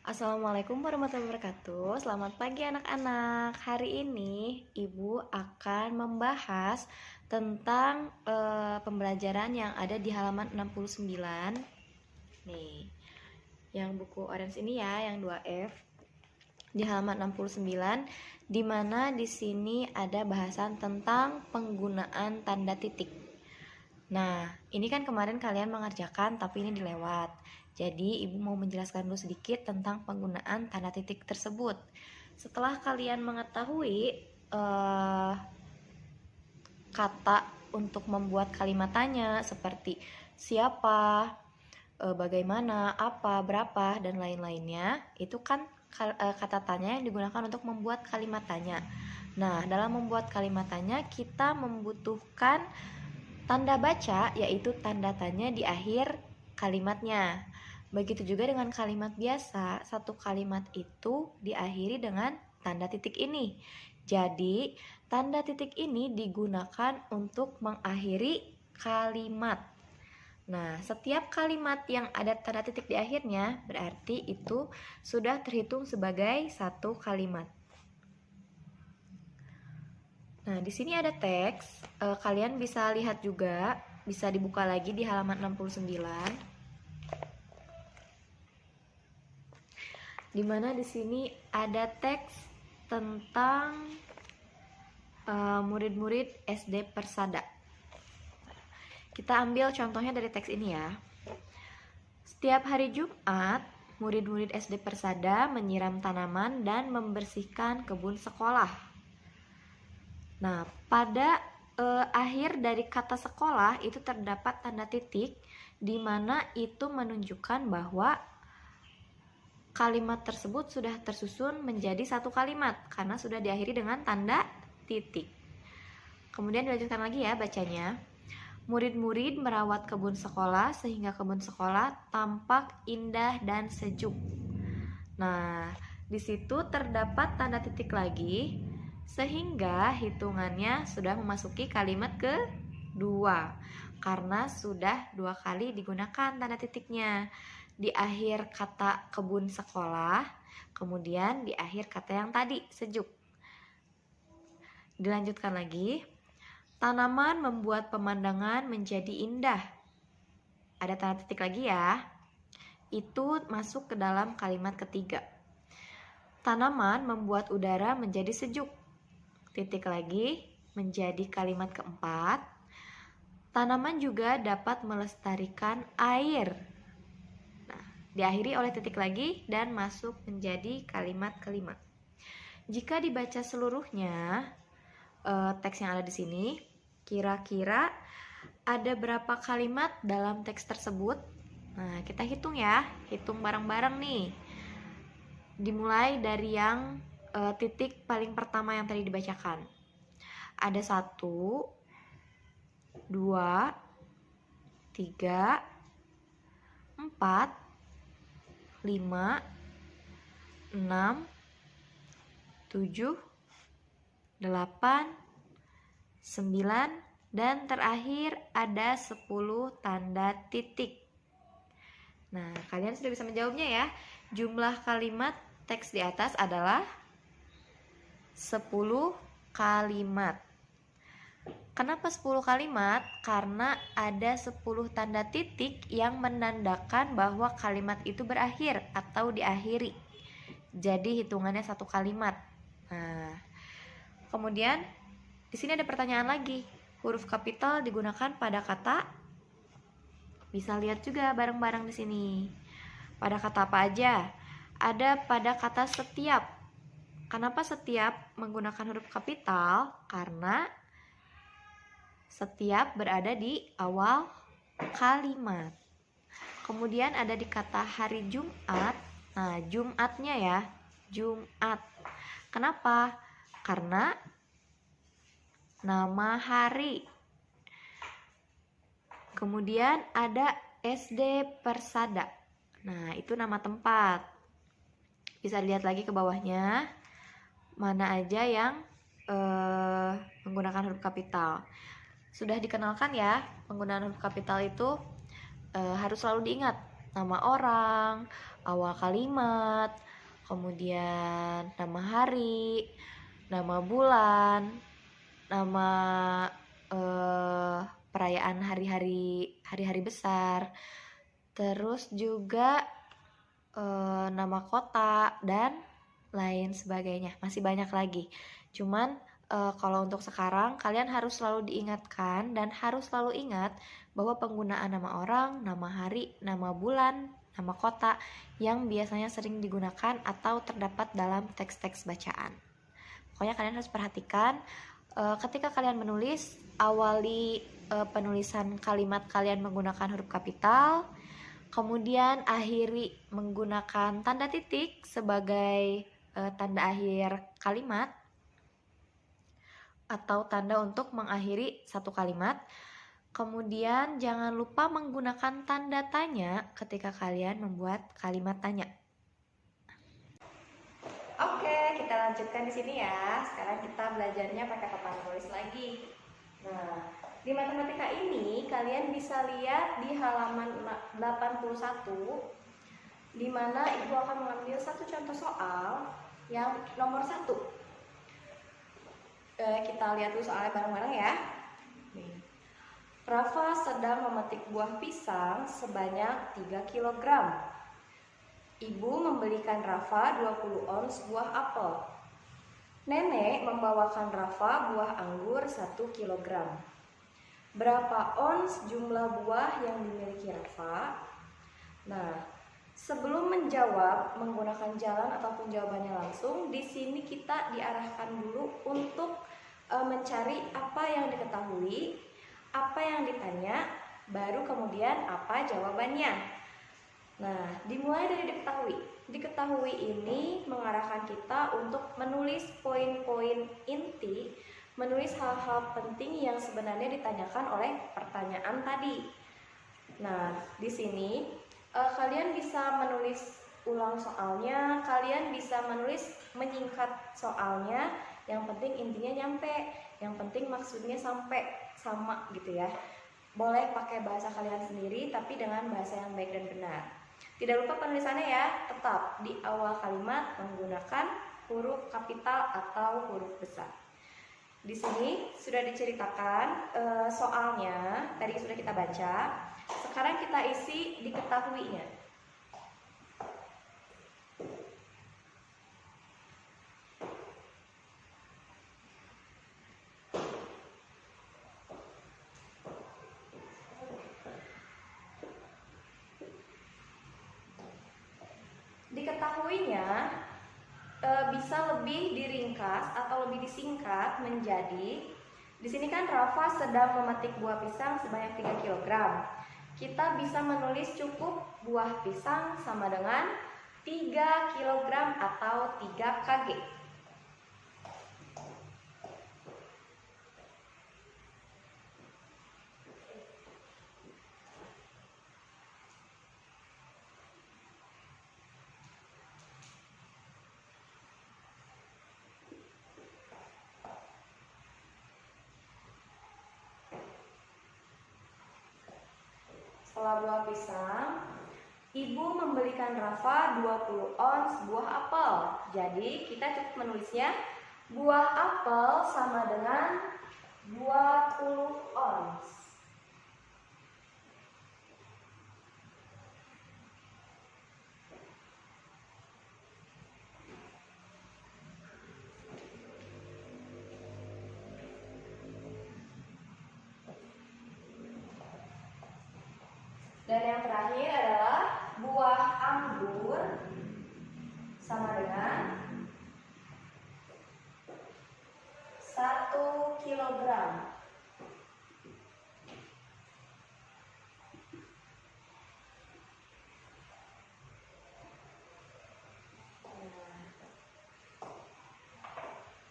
Assalamualaikum warahmatullahi wabarakatuh. Selamat pagi anak-anak. Hari ini Ibu akan membahas tentang pembelajaran yang ada di halaman 69. Nih, yang buku orange ini ya, yang 2F. Di halaman 69 di mana di sini ada bahasan tentang penggunaan tanda titik. Nah, ini kan kemarin kalian mengerjakan tapi ini dilewat. Jadi, Ibu mau menjelaskan dulu sedikit tentang penggunaan tanda titik tersebut. Setelah kalian mengetahui kata untuk membuat kalimat tanya seperti siapa, bagaimana, apa, berapa, dan lain-lainnya, itu kan kata tanya yang digunakan untuk membuat kalimat tanya. Nah, dalam membuat kalimat tanya, kita membutuhkan tanda baca, yaitu tanda tanya di akhir kalimatnya. Begitu juga dengan kalimat biasa, satu kalimat itu diakhiri dengan tanda titik ini. Jadi, tanda titik ini digunakan untuk mengakhiri kalimat. Nah, setiap kalimat yang ada tanda titik di akhirnya berarti itu sudah terhitung sebagai satu kalimat. Nah, di sini ada teks. Kalian bisa lihat juga, bisa dibuka lagi di halaman 69. Di mana di sini ada teks tentang murid-murid SD Persada. Kita ambil contohnya dari teks ini ya. Setiap hari Jumat, murid-murid SD Persada menyiram tanaman dan membersihkan kebun sekolah. Nah, pada akhir dari kata sekolah itu terdapat tanda titik di mana itu menunjukkan bahwa kalimat tersebut sudah tersusun menjadi satu kalimat karena sudah diakhiri dengan tanda titik. Kemudian dilanjutkan lagi ya bacanya. Murid-murid merawat kebun sekolah sehingga kebun sekolah tampak indah dan sejuk. Nah, di situ terdapat tanda titik lagi sehingga hitungannya sudah memasuki kalimat kedua karena sudah 2 kali digunakan tanda titiknya di akhir kata kebun sekolah, kemudian di akhir kata yang tadi sejuk. Dilanjutkan lagi, tanaman membuat pemandangan menjadi indah. Ada tanda titik lagi ya, itu masuk ke dalam kalimat ketiga. Tanaman membuat udara menjadi sejuk. Titik lagi menjadi kalimat keempat. Tanaman juga dapat melestarikan air. Nah, diakhiri oleh titik lagi dan masuk menjadi kalimat kelima. Jika dibaca seluruhnya teks yang ada di sini, kira-kira ada berapa kalimat dalam teks tersebut? Nah, kita hitung ya, hitung bareng-bareng nih. Dimulai dari yang titik paling pertama yang tadi dibacakan. Ada 1, 2, 3, 4, 5, 6, 7, 8, 9, dan terakhir ada 10 tanda titik. Nah, kalian sudah bisa menjawabnya ya. Jumlah kalimat teks di atas adalah 10 kalimat. Kenapa 10 kalimat? Karena ada 10 tanda titik yang menandakan bahwa kalimat itu berakhir atau diakhiri. Jadi hitungannya satu kalimat. Nah, kemudian di sini ada pertanyaan lagi. Huruf kapital digunakan pada kata, bisa lihat juga bareng-bareng di sini. Pada kata apa aja? Ada pada kata setiap. Kenapa setiap menggunakan huruf kapital? Karena setiap berada di awal kalimat. Kemudian ada di kata hari Jumat. Nah, Jumatnya ya, Jumat. Kenapa? Karena nama hari. Kemudian ada SD Persada. Nah, itu nama tempat. Bisa lihat lagi ke bawahnya. Mana aja yang menggunakan huruf kapital. Sudah dikenalkan ya, penggunaan huruf kapital itu harus selalu diingat. nama orang, awal kalimat, kemudian nama hari, nama bulan, nama perayaan hari-hari besar, terus juga nama kota dan lain sebagainya. Masih banyak lagi. Cuman kalau untuk sekarang kalian harus selalu diingatkan dan harus selalu ingat bahwa penggunaan nama orang, nama hari, nama bulan, nama kota yang biasanya sering digunakan atau terdapat dalam teks-teks bacaan. Pokoknya kalian harus perhatikan ketika kalian menulis, awali penulisan kalimat kalian menggunakan huruf kapital, kemudian akhiri menggunakan tanda titik sebagai tanda akhir kalimat atau tanda untuk mengakhiri satu kalimat. Kemudian jangan lupa menggunakan tanda tanya ketika kalian membuat kalimat tanya. Oke, kita lanjutkan di sini ya. Sekarang kita belajarnya pakai papan tulis lagi. Nah, di matematika ini kalian bisa lihat di halaman 81 di mana Ibu akan mengambil satu contoh soal yang nomor 1. Kita lihat dulu soalnya bareng-bareng ya. Rafa sedang memetik buah pisang sebanyak 3 kg. Ibu membelikan Rafa 20 ons buah apel. Nenek membawakan Rafa buah anggur 1 kg. Berapa ons jumlah buah yang dimiliki Rafa? Nah, sebelum menjawab menggunakan jalan ataupun jawabannya langsung, di sini kita diarahkan dulu untuk mencari apa yang diketahui, apa yang ditanya, baru kemudian apa jawabannya. Nah, dimulai dari diketahui. Diketahui ini mengarahkan kita untuk menulis poin-poin inti, menulis hal-hal penting yang sebenarnya ditanyakan oleh pertanyaan tadi. Nah, di sini kalian bisa menulis ulang soalnya, kalian bisa menulis menyingkat soalnya, yang penting intinya nyampe, yang penting maksudnya sampai sama gitu ya. Boleh pakai bahasa kalian sendiri tapi dengan bahasa yang baik dan benar. Tidak lupa penulisannya ya, tetap di awal kalimat menggunakan huruf kapital atau huruf besar. Di sini sudah diceritakan soalnya, tadi sudah kita baca. Sekarang kita isi diketahuinya. Diketahuinya bisa lebih diringkas atau lebih disingkat menjadi, di sini kan Rafa sedang memetik buah pisang sebanyak 3 kg. Kita bisa menulis cukup buah pisang sama dengan 3 kg atau 3 kg. Setelah buah pisang, Ibu membelikan Rafa 20 ons buah apel. Jadi kita cukup menulisnya buah apel sama dengan 20 ons. Dan yang terakhir adalah buah anggur sama dengan 1 kilogram.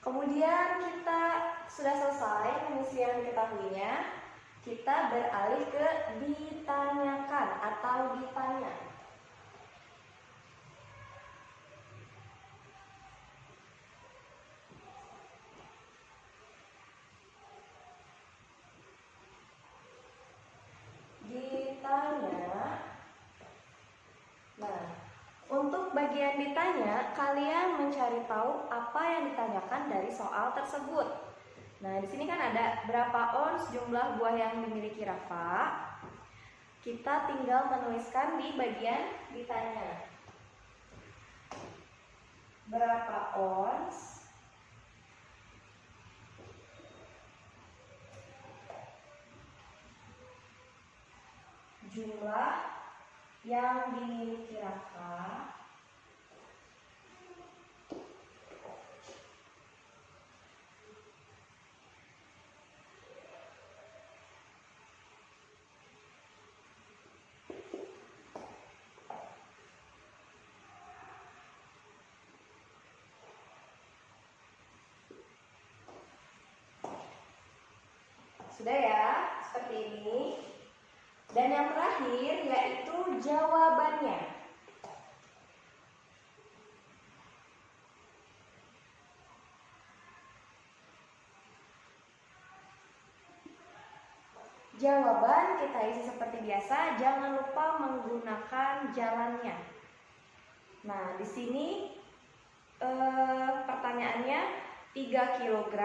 Kemudian kita sudah selesai mengisi yang diketahuinya. Kita beralih ke ditanyakan atau ditanya. Ditanya bagian ditanya, kalian mencari tahu apa yang ditanyakan dari soal tersebut. Nah, di sini kan ada berapa ons jumlah buah yang dimiliki Rafa. Kita tinggal menuliskan di bagian ditanya. Berapa ons jumlah yang dimiliki Rafa sudah ya, seperti ini. Dan yang terakhir yaitu jawabannya. Jawaban kita isi seperti biasa, jangan lupa menggunakan jalannya. Nah, di sini pertanyaannya 3 kg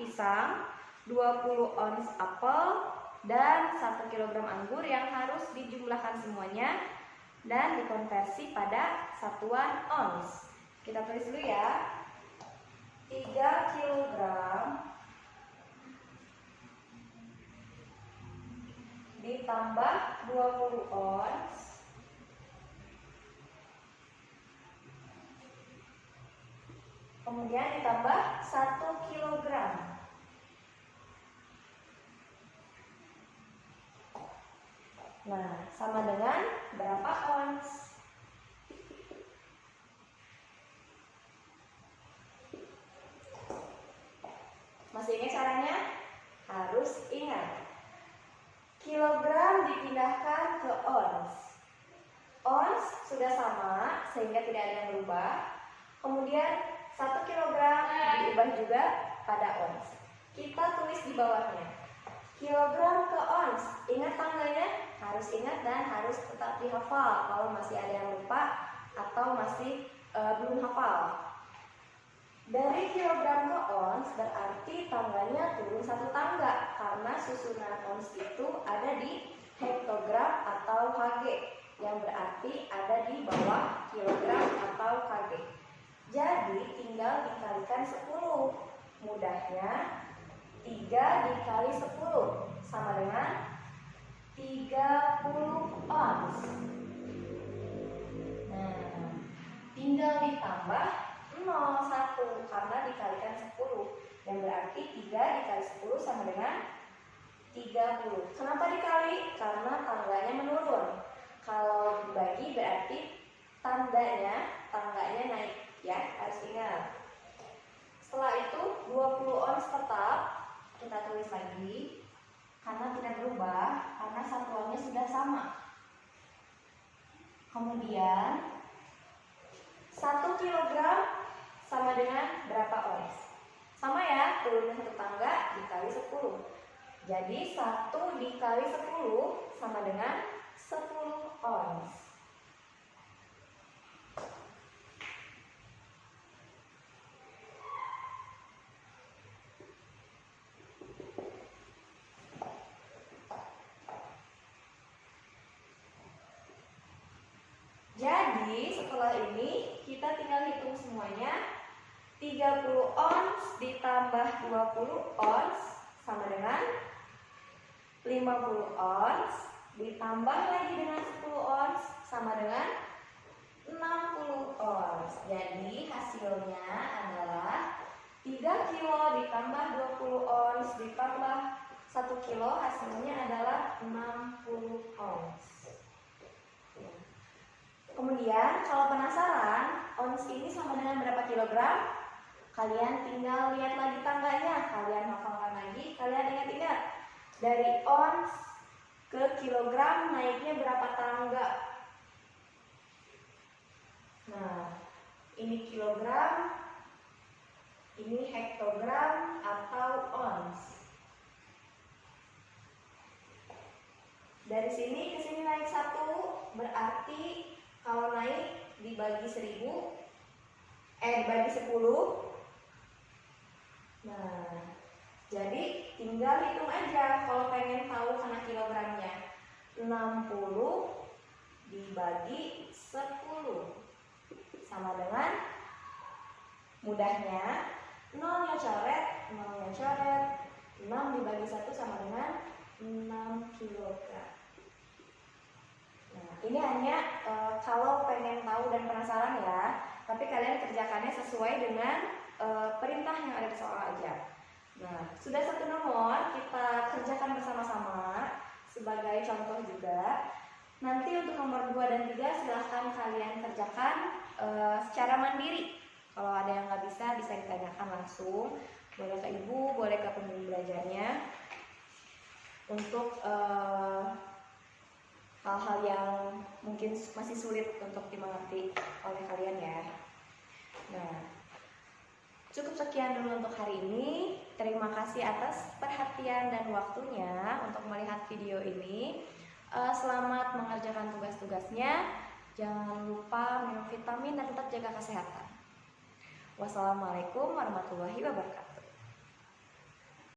pisang, 20 ons apel, dan 1 kg anggur yang harus dijumlahkan semuanya dan dikonversi pada satuan ons. Kita tulis dulu ya. 3 kg ditambah 20 ons kemudian ditambah 1 kg. Nah, sama dengan berapa ons? Masih ingat caranya? Harus ingat. Kilogram dipindahkan ke ons. Ons sudah sama sehingga tidak ada yang berubah. Kemudian 1 kilogram diubah juga pada ons. Kita tulis di bawahnya. Kilogram ke ons. Ingat tangganya? Harus ingat dan harus tetap dihafal kalau masih ada yang lupa atau masih belum hafal. Dari kilogram ke ons berarti tangganya turun 1 tangga karena susunan ons itu ada di hektogram atau kg yang berarti ada di bawah kilogram atau kg. Jadi tinggal dikalikan 10. Mudahnya 3 dikali 10 sama dengan 30 ons. Nah, tinggal ditambah 0,1 karena dikalikan 10. Yang berarti 3 dikali 10 sama dengan 30. Kenapa dikali? Karena tangganya menurun. Kalau dibagi berarti tangganya naik ya, harus ingat. Setelah itu 20 ons tetap kita tulis lagi. Karena tidak berubah, karena satuannya sudah sama. Kemudian 1 kg sama dengan berapa ons? Sama ya, turunnya 1 tangga dikali 10. Jadi 1 dikali 10 sama dengan 10 ons. Jadi setelah ini kita tinggal hitung semuanya. 30 ons ditambah 20 ons sama dengan 50 ons ditambah lagi dengan 10 ons sama dengan 60 ons. Jadi hasilnya adalah 3 kilo ditambah 20 ons ditambah 1 kilo, hasilnya adalah 60 ons. Kemudian kalau penasaran ons ini sama dengan berapa kilogram, kalian tinggal lihat lagi tangganya, kalian hafalkan lagi, kalian ingat-ingat dari ons ke kilogram naiknya berapa tangga. Nah, ini kilogram, ini hektogram atau ons. Dari sini ke sini naik 1, berarti kalau naik dibagi 10. Nah, jadi tinggal hitung aja kalau pengen tahu karena kilogramnya. 60 dibagi 10 sama dengan mudahnya nolnya coret, 6 dibagi 1 sama dengan 6 kilogram. Nah, ini hanya kalau pengen tahu dan penasaran ya, tapi kalian kerjakannya sesuai dengan perintah yang ada di soal aja. Nah, sudah 1 nomor, kita kerjakan bersama-sama sebagai contoh juga. Nanti untuk nomor 2 dan 3 silahkan kalian kerjakan secara mandiri. Kalau ada yang nggak bisa ditanyakan langsung. Boleh ke ibu, boleh ke pembimbing belajarnya. Untuk hal-hal yang mungkin masih sulit untuk dimengerti oleh kalian ya. Nah, cukup sekian dulu untuk hari ini. Terima kasih atas perhatian dan waktunya untuk melihat video ini. Selamat mengerjakan tugas-tugasnya. Jangan lupa minum vitamin dan tetap jaga kesehatan. Wassalamualaikum warahmatullahi wabarakatuh.